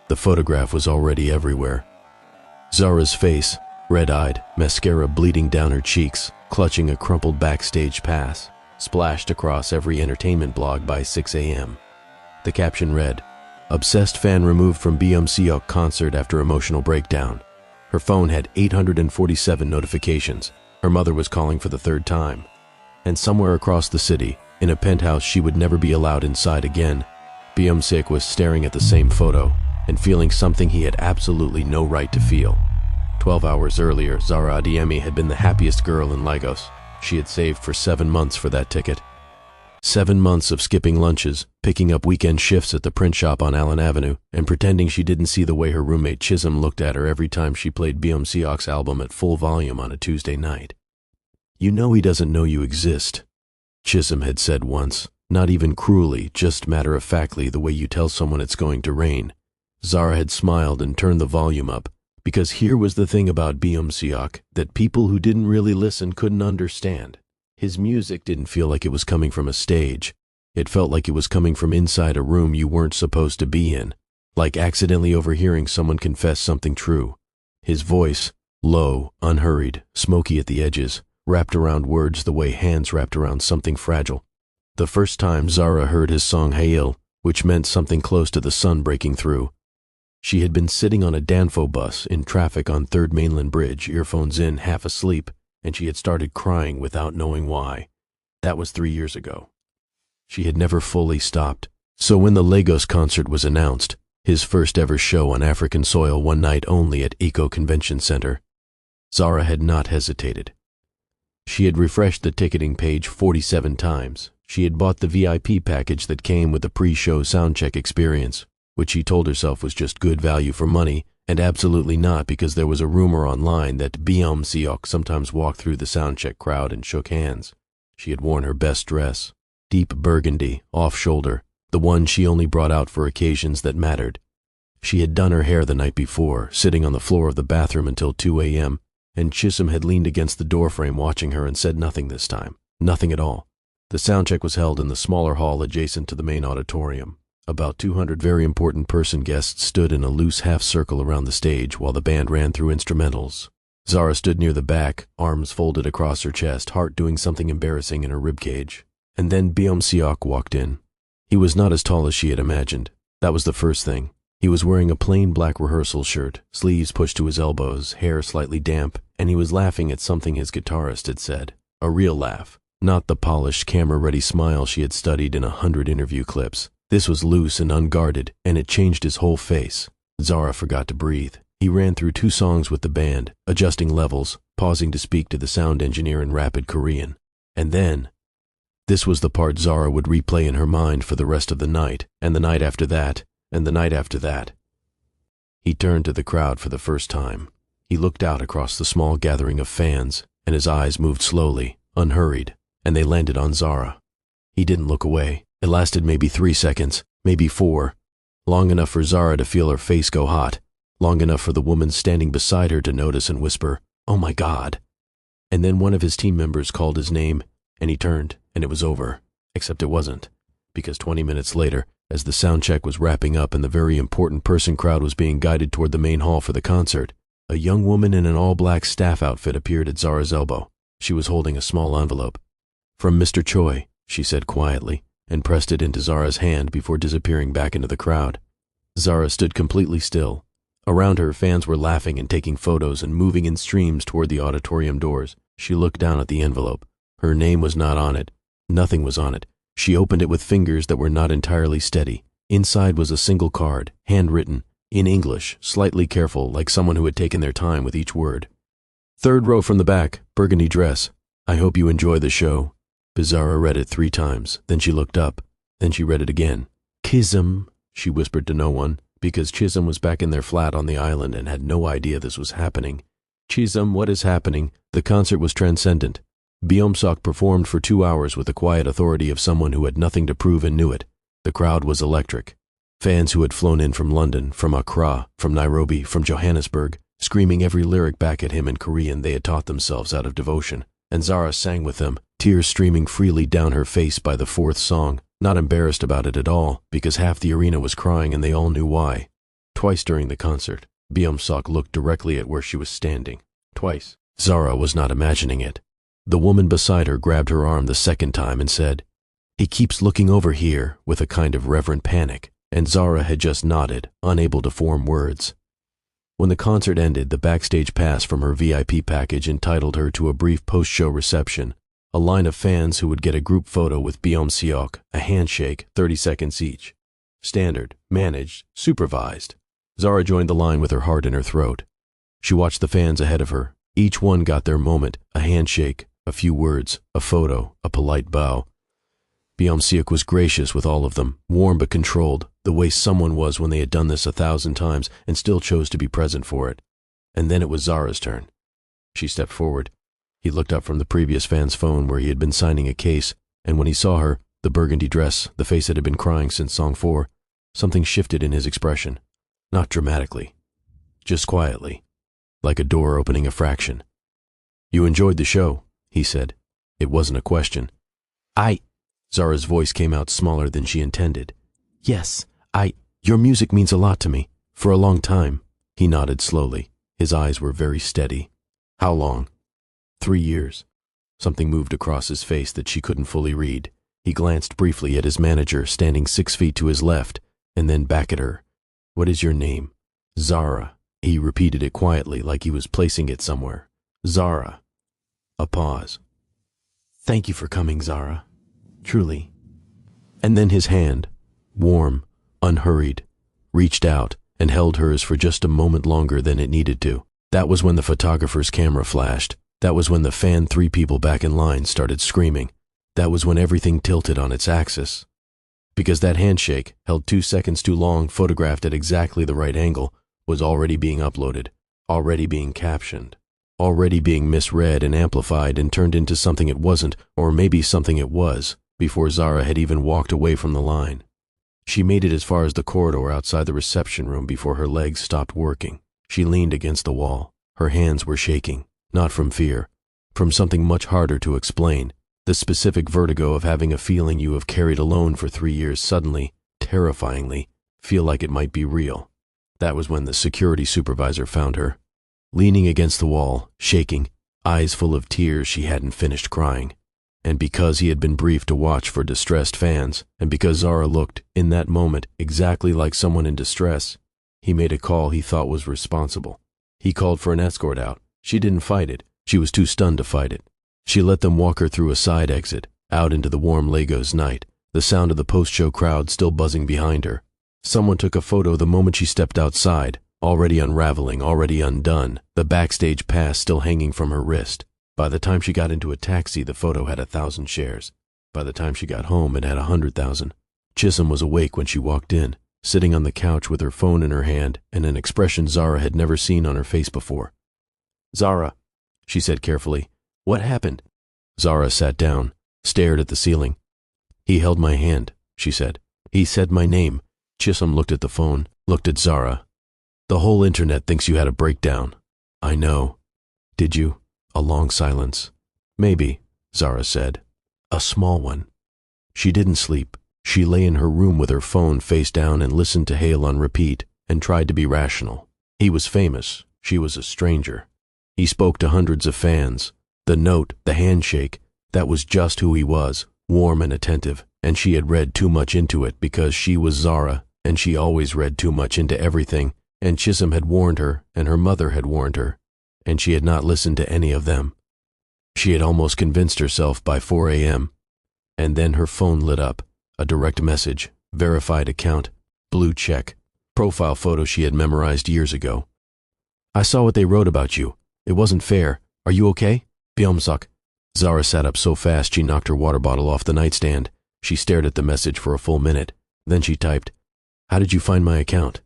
The photograph was already everywhere. Zara's face, red-eyed, mascara bleeding down her cheeks, clutching a crumpled backstage pass, splashed across every entertainment blog by 6 a.m. The caption read, "Obsessed fan removed from Beyonce concert after emotional breakdown." Her phone had 847 notifications. Her mother was calling for the third time. And somewhere across the city, in a penthouse she would never be allowed inside again, Beyonce was staring at the same photo and feeling something he had absolutely no right to feel. 12 hours earlier, Zara Adeyemi had been the happiest girl in Lagos. She had saved for 7 months for that ticket. 7 months of skipping lunches, picking up weekend shifts at the print shop on Allen Avenue, and pretending she didn't see the way her roommate Chisholm looked at her every time she played Beyonce's album at full volume on a Tuesday night. "You know he doesn't know you exist," Chisholm had said once, not even cruelly, just matter-of-factly the way you tell someone it's going to rain. Zara had smiled and turned the volume up, because here was the thing about Beyonce that people who didn't really listen couldn't understand. His music didn't feel like it was coming from a stage. It felt like it was coming from inside a room you weren't supposed to be in, like accidentally overhearing someone confess something true. His voice, low, unhurried, smoky at the edges, wrapped around words the way hands wrapped around something fragile. The first time Zara heard his song Hail, which meant something close to the sun breaking through, she had been sitting on a Danfo bus in traffic on 3rd Mainland Bridge, earphones in, half asleep, and she had started crying without knowing why. That was 3 years ago. She had never fully stopped. So when the Lagos concert was announced, his first ever show on African soil one night only at Eco Convention Center, Zara had not hesitated. She had refreshed the ticketing page 47 times. She had bought the VIP package that came with the pre-show soundcheck experience, which she told herself was just good value for money, and absolutely not because there was a rumor online that Beyonce sometimes walked through the soundcheck crowd and shook hands. She had worn her best dress, deep burgundy, off-shoulder, the one she only brought out for occasions that mattered. She had done her hair the night before, sitting on the floor of the bathroom until 2 a.m., and Chisholm had leaned against the doorframe watching her and said nothing this time. Nothing at all. The soundcheck was held in the smaller hall adjacent to the main auditorium. About 200 very important person guests stood in a loose half-circle around the stage while the band ran through instrumentals. Zara stood near the back, arms folded across her chest, heart doing something embarrassing in her ribcage. And then Beyonce walked in. He was not as tall as she had imagined. That was the first thing. He was wearing a plain black rehearsal shirt, sleeves pushed to his elbows, hair slightly damp, and he was laughing at something his guitarist had said. A real laugh, not the polished, camera-ready smile she had studied in 100 interview clips. This was loose and unguarded, and it changed his whole face. Zara forgot to breathe. He ran through 2 songs with the band, adjusting levels, pausing to speak to the sound engineer in rapid Korean. And then, this was the part Zara would replay in her mind for the rest of the night, and the night after that, and the night after that. He turned to the crowd for the first time. He looked out across the small gathering of fans, and his eyes moved slowly, unhurried, and they landed on Zara. He didn't look away. It lasted maybe 3 seconds, maybe 4, long enough for Zara to feel her face go hot, long enough for the woman standing beside her to notice and whisper, "Oh my God." And then one of his team members called his name, and he turned, and it was over. Except it wasn't, because 20 minutes later, as the sound check was wrapping up and the very important person crowd was being guided toward the main hall for the concert, a young woman in an all-black staff outfit appeared at Zara's elbow. She was holding a small envelope. "From Mr. Choi," she said quietly, and pressed it into Zara's hand before disappearing back into the crowd. Zara stood completely still. Around her, fans were laughing and taking photos and moving in streams toward the auditorium doors. She looked down at the envelope. Her name was not on it. Nothing was on it. She opened it with fingers that were not entirely steady. Inside was a single card, handwritten, in English, slightly careful, like someone who had taken their time with each word. "3rd row from the back, burgundy dress. I hope you enjoy the show." Zara read it 3 times, then she looked up. Then she read it again. "Chisholm," she whispered to no one, because Chisholm was back in their flat on the island and had no idea this was happening. "Chisholm, what is happening?" The concert was transcendent. Beyonce performed for 2 hours with the quiet authority of someone who had nothing to prove and knew it. The crowd was electric. Fans who had flown in from London, from Accra, from Nairobi, from Johannesburg, screaming every lyric back at him in Korean they had taught themselves out of devotion. And Zara sang with them, tears streaming freely down her face by the 4th song, not embarrassed about it at all, because half the arena was crying and they all knew why. Twice during the concert, Byung-sok looked directly at where she was standing. Twice. Zara was not imagining it. The woman beside her grabbed her arm the second time and said, "He keeps looking over here," with a kind of reverent panic, and Zara had just nodded, unable to form words. When the concert ended, the backstage pass from her VIP package entitled her to a brief post-show reception, a line of fans who would get a group photo with Byung-seok, a handshake, 30 seconds each. Standard, managed, supervised. Zara joined the line with her heart in her throat. She watched the fans ahead of her. Each one got their moment, a handshake, a few words, a photo, a polite bow. Byung-seok was gracious with all of them, warm but controlled, the way someone was when they had done this 1,000 times and still chose to be present for it. And then it was Zara's turn. She stepped forward. He looked up from the previous fan's phone where he had been signing a case, and when he saw her, the burgundy dress, the face that had been crying since Song 4, something shifted in his expression. Not dramatically, just quietly, like a door opening a fraction. "You enjoyed the show," he said. It wasn't a question. Zara's voice came out smaller than she intended. "Yes, your music means a lot to me. For a long time." He nodded slowly. His eyes were very steady. "How long?" 3 years. Something moved across his face that she couldn't fully read. He glanced briefly at his manager standing 6 feet to his left, and then back at her. "What is your name?" "Zara." He repeated it quietly like he was placing it somewhere. "Zara." A pause. "Thank you for coming, Zara. Truly." And then his hand, warm, unhurried, reached out and held hers for just a moment longer than it needed to. That was when the photographer's camera flashed. That was when the fan 3 people back in line started screaming. That was when everything tilted on its axis. Because that handshake, held 2 seconds too long, photographed at exactly the right angle, was already being uploaded, already being captioned, already being misread and amplified and turned into something it wasn't, or maybe something it was, before Zara had even walked away from the line. She made it as far as the corridor outside the reception room before her legs stopped working. She leaned against the wall. Her hands were shaking, not from fear, from something much harder to explain, the specific vertigo of having a feeling you have carried alone for 3 years suddenly, terrifyingly, feel like it might be real. That was when the security supervisor found her, leaning against the wall, shaking, eyes full of tears. She hadn't finished crying. And because he had been briefed to watch for distressed fans, and because Zara looked, in that moment, exactly like someone in distress, he made a call he thought was responsible. He called for an escort out. She didn't fight it. She was too stunned to fight it. She let them walk her through a side exit, out into the warm Lagos night, the sound of the post-show crowd still buzzing behind her. Someone took a photo the moment she stepped outside, already unraveling, already undone, the backstage pass still hanging from her wrist. By the time she got into a taxi, the photo had 1,000 shares. By the time she got home, it had 100,000. Chisholm was awake when she walked in, sitting on the couch with her phone in her hand and an expression Zara had never seen on her face before. "Zara," she said carefully, "what happened?" Zara sat down, stared at the ceiling. "He held my hand," she said. "He said my name." Chisholm looked at the phone, looked at Zara. "The whole internet thinks you had a breakdown." "I know." "Did you?" A long silence. "Maybe," Zara said. "A small one." She didn't sleep. She lay in her room with her phone face down and listened to Hale on repeat and tried to be rational. He was famous. She was a stranger. He spoke to hundreds of fans. The note, the handshake, that was just who he was, warm and attentive, and she had read too much into it because she was Zara, and she always read too much into everything, and Chisholm had warned her, and her mother had warned her, and she had not listened to any of them. She had almost convinced herself by 4 a.m. And then her phone lit up. A direct message, verified account, blue check, profile photo she had memorized years ago. "I saw what they wrote about you. It wasn't fair. Are you okay? Byung-seok." Zara sat up so fast she knocked her water bottle off the nightstand. She stared at the message for a full minute. Then she typed, "How did you find my account?"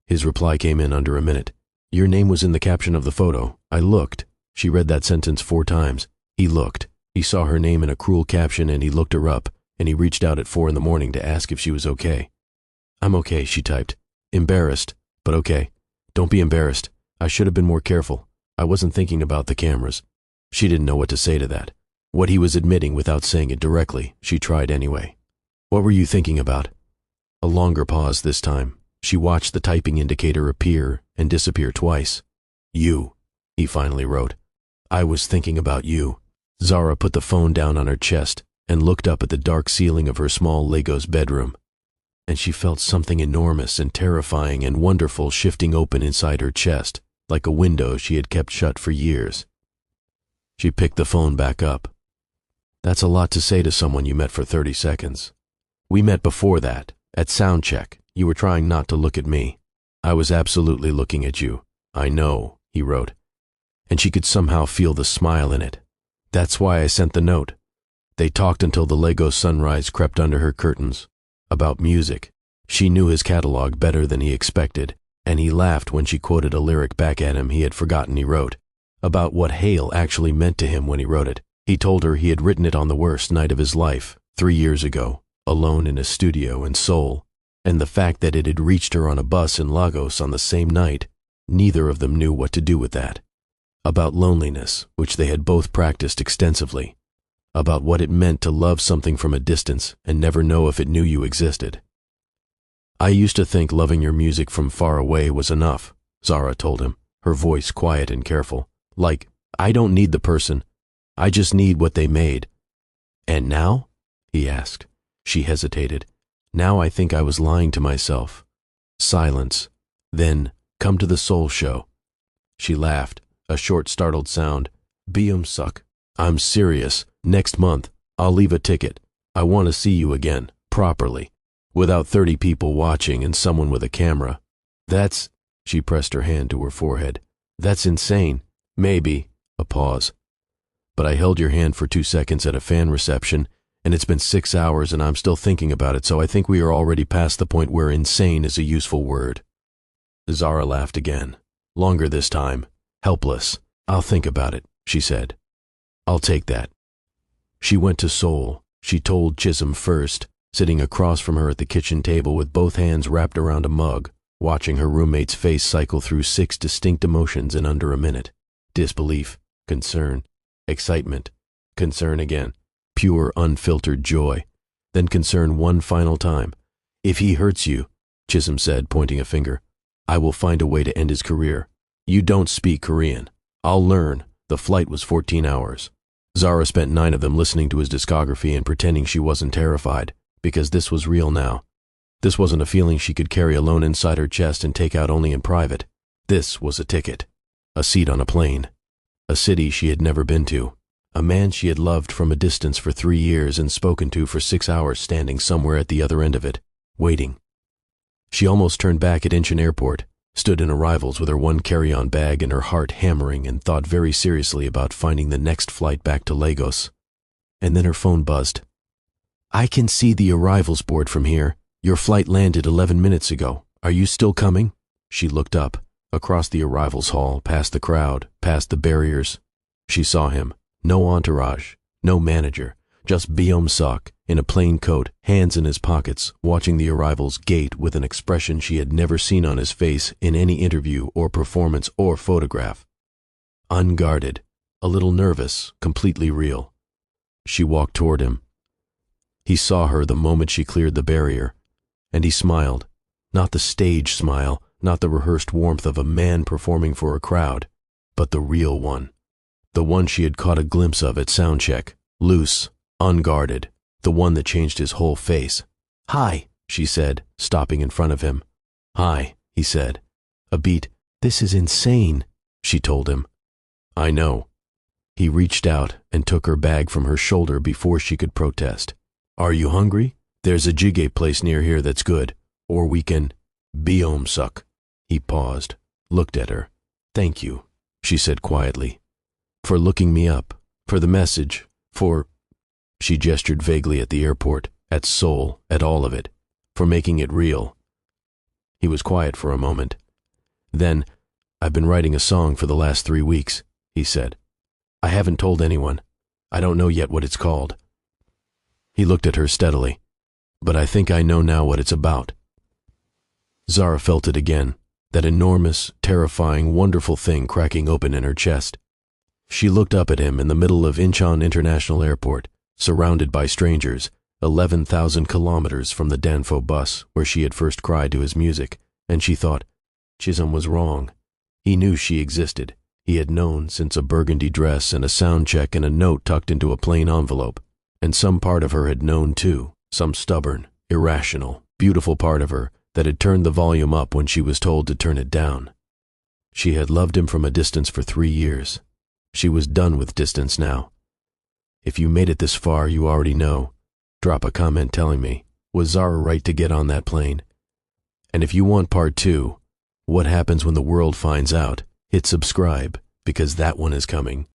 His reply came in under a minute. "Your name was in the caption of the photo. I looked." She read that sentence 4 times. He looked. He saw her name in a cruel caption and he looked her up, and he reached out at 4 in the morning to ask if she was okay. "I'm okay," she typed. "Embarrassed, but okay. Don't be embarrassed. I should have been more careful. I wasn't thinking about the cameras." She didn't know what to say to that. What he was admitting without saying it directly, she tried anyway. "What were you thinking about?" A longer pause this time. She watched the typing indicator appear and disappear twice. "You," he finally wrote. "I was thinking about you." Zara put the phone down on her chest and looked up at the dark ceiling of her small Lagos bedroom, and she felt something enormous and terrifying and wonderful shifting open inside her chest, like a window she had kept shut for years. She picked the phone back up. "That's a lot to say to someone you met for 30 seconds. We met before that, at sound check. You were trying not to look at me. I was absolutely looking at you. I know," he wrote, and she could somehow feel the smile in it. "That's why I sent the note." They talked until the Lagos sunrise crept under her curtains. About music. She knew his catalog better than he expected, and he laughed when she quoted a lyric back at him he had forgotten he wrote. About what hail actually meant to him when he wrote it. He told her he had written it on the worst night of his life, 3 years ago, alone in a studio in Seoul, and the fact that it had reached her on a bus in Lagos on the same night, neither of them knew what to do with that. About loneliness, which they had both practiced extensively. About what it meant to love something from a distance and never know if it knew you existed. "I used to think loving your music from far away was enough," Zara told him, her voice quiet and careful. "Like, I don't need the person. I just need what they made." "And now?" he asked. She hesitated. "Now I think I was lying to myself." Silence. Then, "Come to the Soul Show." She laughed, a short startled sound. "Suck. I'm serious. Next month, I'll leave a ticket. I want to see you again, properly, without 30 people watching and someone with a camera." "That's," she pressed her hand to her forehead, "that's insane." "Maybe," a pause. "But I held your hand for 2 seconds at a fan reception, and it's been 6 hours and I'm still thinking about it, so I think we are already past the point where insane is a useful word." Zara laughed again, longer this time, helpless. "I'll think about it," she said. "I'll take that." She went to Seoul. She told Chisholm first, sitting across from her at the kitchen table with both hands wrapped around a mug, watching her roommate's face cycle through 6 distinct emotions in under a minute. Disbelief, concern, excitement, concern again, pure unfiltered joy, then concern one final time. "If he hurts you," Chisholm said, pointing a finger, "I will find a way to end his career. You don't speak Korean. I'll learn." The flight was 14 hours. Zara spent 9 of them listening to his discography and pretending she wasn't terrified, because this was real now. This wasn't a feeling she could carry alone inside her chest and take out only in private. This was a ticket. A seat on a plane. A city she had never been to. A man she had loved from a distance for 3 years and spoken to for 6 hours standing somewhere at the other end of it, waiting. She almost turned back at Incheon Airport, stood in arrivals with her one carry-on bag and her heart hammering, and thought very seriously about finding the next flight back to Lagos. And then her phone buzzed. "I can see the arrivals board from here. Your flight landed 11 minutes ago. Are you still coming?" She looked up, across the arrivals hall, past the crowd, past the barriers. She saw him. No entourage, no manager, just Sok in a plain coat, hands in his pockets, watching the arrivals gate with an expression she had never seen on his face in any interview or performance or photograph. Unguarded, a little nervous, completely real. She walked toward him. He saw her the moment she cleared the barrier, and he smiled. Not the stage smile, not the rehearsed warmth of a man performing for a crowd, but the real one. The one she had caught a glimpse of at soundcheck, loose, unguarded, the one that changed his whole face. "Hi," she said, stopping in front of him. "Hi," he said. A beat. "This is insane," she told him. "I know." He reached out and took her bag from her shoulder before she could protest. "Are you hungry? There's a jjigae place near here that's good. Or we can suck." He paused, looked at her. "Thank you," she said quietly. "For looking me up, for the message, for..." She gestured vaguely at the airport, at Seoul, at all of it, for making it real. He was quiet for a moment. Then, "I've been writing a song for the last 3 weeks," he said. "I haven't told anyone. I don't know yet what it's called." He looked at her steadily. "But I think I know now what it's about." Zara felt it again, that enormous, terrifying, wonderful thing cracking open in her chest. She looked up at him in the middle of Incheon International Airport, surrounded by strangers, 11,000 kilometers from the Danfo bus where she had first cried to his music, And she thought, Chisholm was wrong. He knew she existed. He had known since a burgundy dress and a sound check and a note tucked into a plain envelope. And some part of her had known too, some stubborn, irrational, beautiful part of her that had turned the volume up when she was told to turn it down. She had loved him from a distance for 3 years. She was done with distance now. If you made it this far, you already know. Drop a comment telling me, was Zara right to get on that plane? And if you want part 2, what happens when the world finds out? Hit subscribe, because that one is coming.